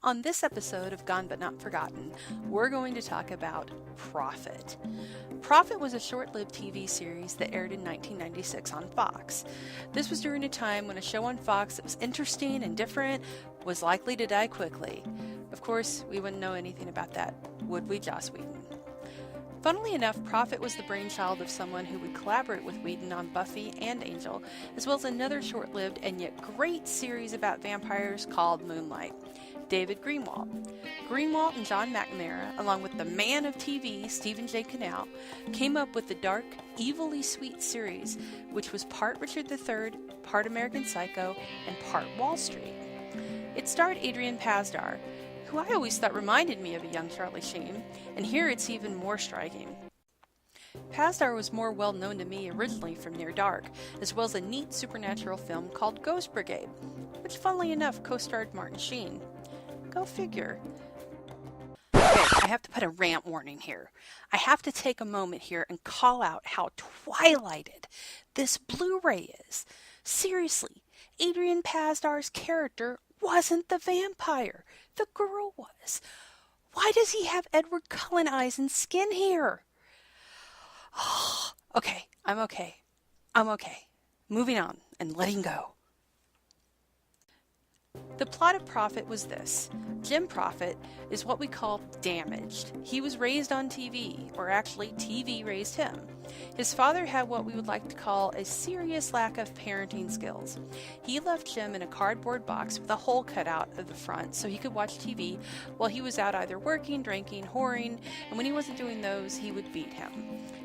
On this episode of Gone But Not Forgotten, we're going to talk about Prophet. Prophet was a short-lived TV series that aired in 1996 on Fox. This was during a time when a show on Fox that was interesting and different was likely to die quickly. Of course, we wouldn't know anything about that, would we, Joss Whedon? Funnily enough, Prophet was the brainchild of someone who would collaborate with Whedon on Buffy and Angel, as well as another short-lived and yet great series about vampires called Moonlight. David Greenwalt. Greenwalt and John McNamara, along with the man of TV, Stephen J. Cannell, came up with the dark, evilly sweet series, which was part Richard III, part American Psycho, and part Wall Street. It starred Adrian Pasdar, who I always thought reminded me of a young Charlie Sheen, and here it's even more striking. Pasdar was more well known to me originally from Near Dark, as well as a neat supernatural film called Ghost Brigade, which funnily enough co-starred Martin Sheen. Go figure. Okay, I have to put a rant warning here. I have to take a moment here and call out how twilighted this Blu-ray is. Seriously, Adrian Pasdar's character wasn't the vampire. The girl was. Why does he have Edward Cullen eyes and skin here? Oh, okay, I'm okay. Moving on and letting go. The plot of Prophet was this. Jim Prophet is what we call damaged. He was raised on TV, or actually TV raised him. His father had what we would like to call a serious lack of parenting skills. He left Jim in a cardboard box with a hole cut out of the front so he could watch TV while he was out either working, drinking, whoring, and when he wasn't doing those, he would beat him.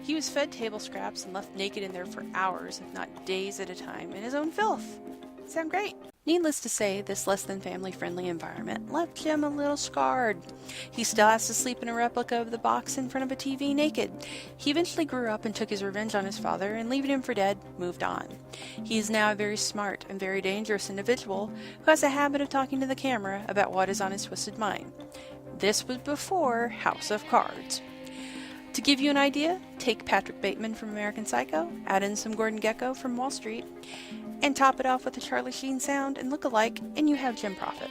He was fed table scraps and left naked in there for hours, if not days at a time, in his own filth. Sound great? Needless to say, this less than family-friendly environment left Jim a little scarred. He still has to sleep in a replica of the box in front of a TV naked. He eventually grew up and took his revenge on his father, and leaving him for dead, moved on. He is now a very smart and very dangerous individual who has a habit of talking to the camera about what is on his twisted mind. This was before House of Cards. To give you an idea, take Patrick Bateman from American Psycho, add in some Gordon Gekko from Wall Street, and top it off with a Charlie Sheen sound and look-alike, and you have Jim Prophet.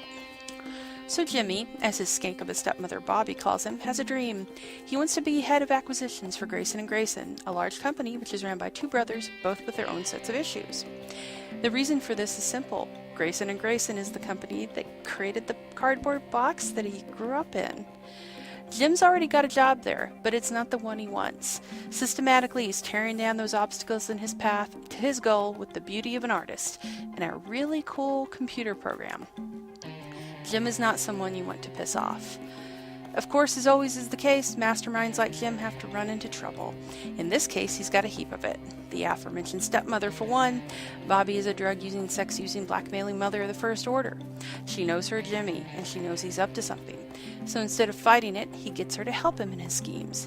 So Jimmy, as his skank of a stepmother Bobby calls him, has a dream. He wants to be head of acquisitions for Grayson & Grayson, a large company which is ran by two brothers, both with their own sets of issues. The reason for this is simple. Grayson & Grayson is the company that created the cardboard box that he grew up in. Jim's already got a job there, but it's not the one he wants. Systematically, he's tearing down those obstacles in his path to his goal with the beauty of an artist and a really cool computer program. Jim is not someone you want to piss off. Of course, as always is the case, masterminds like Jim have to run into trouble. In this case, he's got a heap of it. The aforementioned stepmother for one. Bobby is a drug-using, sex-using, blackmailing mother of the first order. She knows her Jimmy, and she knows he's up to something. So instead of fighting it, he gets her to help him in his schemes.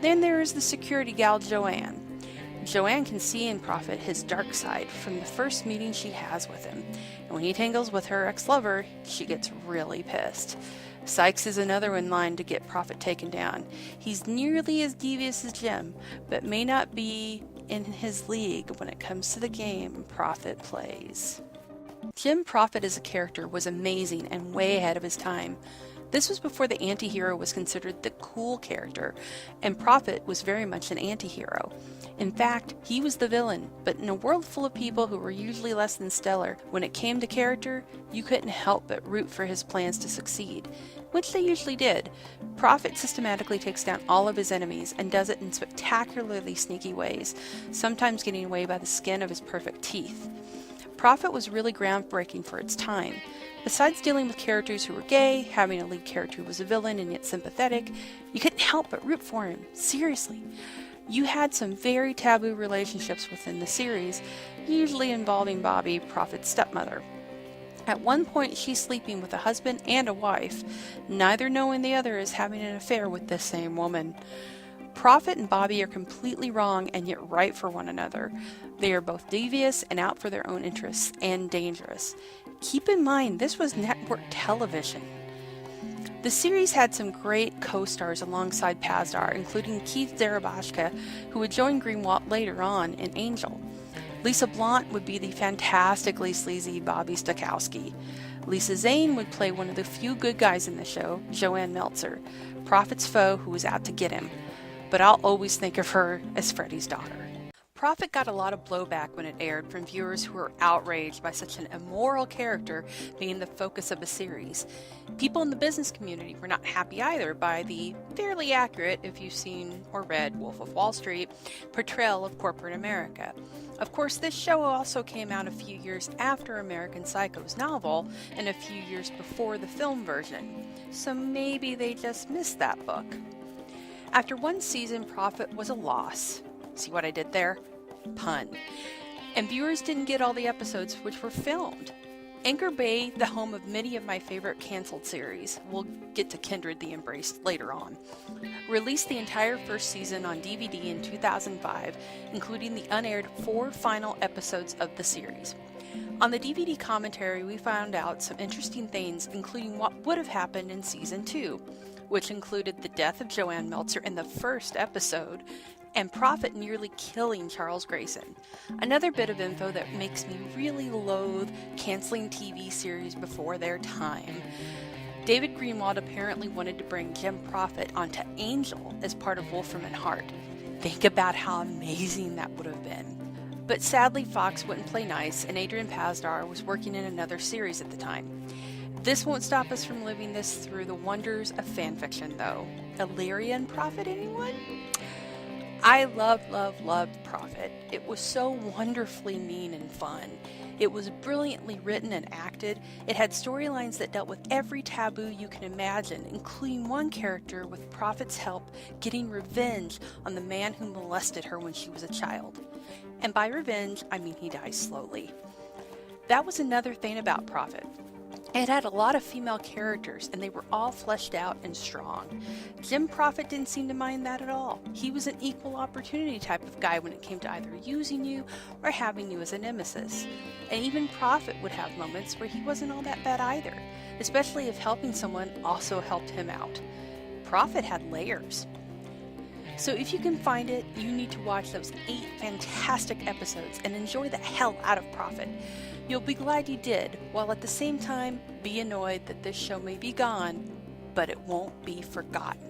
Then there is the security gal Joanne. Joanne can see in Prophet his dark side from the first meeting she has with him. And when he tangles with her ex-lover, she gets really pissed. Sykes is another in line to get Prophet taken down. He's nearly as devious as Jim, but may not be in his league when it comes to the game Prophet plays. Jim Prophet as a character was amazing and way ahead of his time. This was before the anti-hero was considered the cool character, and Prophet was very much an anti-hero. In fact, he was the villain, but in a world full of people who were usually less than stellar, when it came to character, you couldn't help but root for his plans to succeed, which they usually did. Prophet systematically takes down all of his enemies and does it in spectacularly sneaky ways, sometimes getting away by the skin of his perfect teeth. Prophet was really groundbreaking for its time. Besides dealing with characters who were gay, having a lead character who was a villain and yet sympathetic, you couldn't help but root for him. Seriously. You had some very taboo relationships within the series, usually involving Bobby, Prophet's stepmother. At one point, she's sleeping with a husband and a wife, neither knowing the other is having an affair with the same woman. Prophet and Bobby are completely wrong and yet right for one another. They are both devious and out for their own interests, and dangerous. Keep in mind, this was network television. The series had some great co-stars alongside Pasdar, including Keith Zarabashka, who would join Greenwalt later on in Angel. Lisa Blount would be the fantastically sleazy Bobby Stokowski. Lisa Zane would play one of the few good guys in the show, Joanne Meltzer, Prophet's foe who was out to get him. But I'll always think of her as Freddie's daughter. Prophet got a lot of blowback when it aired from viewers who were outraged by such an immoral character being the focus of a series. People in the business community were not happy either by the fairly accurate, if you've seen or read Wolf of Wall Street, portrayal of corporate America. Of course, this show also came out a few years after American Psycho's novel and a few years before the film version, so maybe they just missed that book. After one season, Prophet was a loss. See what I did there? Pun. And viewers didn't get all the episodes which were filmed. Anchor Bay, the home of many of my favorite canceled series, we'll get to Kindred the Embraced later on, released the entire first season on DVD in 2005, including the unaired 4 final episodes of the series. On the DVD commentary, we found out some interesting things, including what would have happened in Season 2, which included the death of Joanne Meltzer in the first episode, and Prophet nearly killing Charles Grayson. Another bit of info that makes me really loathe canceling TV series before their time. David Greenwald apparently wanted to bring Jim Prophet onto Angel as part of Wolfram and Hart. Think about how amazing that would have been. But sadly, Fox wouldn't play nice, and Adrian Pasdar was working in another series at the time. This won't stop us from living this through the wonders of fanfiction, though. Illyrian Prophet, anyone? I loved Prophet. It was so wonderfully mean and fun. It was brilliantly written and acted. It had storylines that dealt with every taboo you can imagine, including one character with Prophet's help getting revenge on the man who molested her when she was a child. And by revenge, I mean he dies slowly. That was another thing about Prophet. It had a lot of female characters, and they were all fleshed out and strong. Jim Prophet didn't seem to mind that at all. He was an equal opportunity type of guy when it came to either using you or having you as a nemesis. And even Prophet would have moments where he wasn't all that bad either, especially if helping someone also helped him out. Prophet had layers. So if you can find it, you need to watch those 8 fantastic episodes and enjoy the hell out of Prophet. You'll be glad you did, while at the same time be annoyed that this show may be gone, but it won't be forgotten.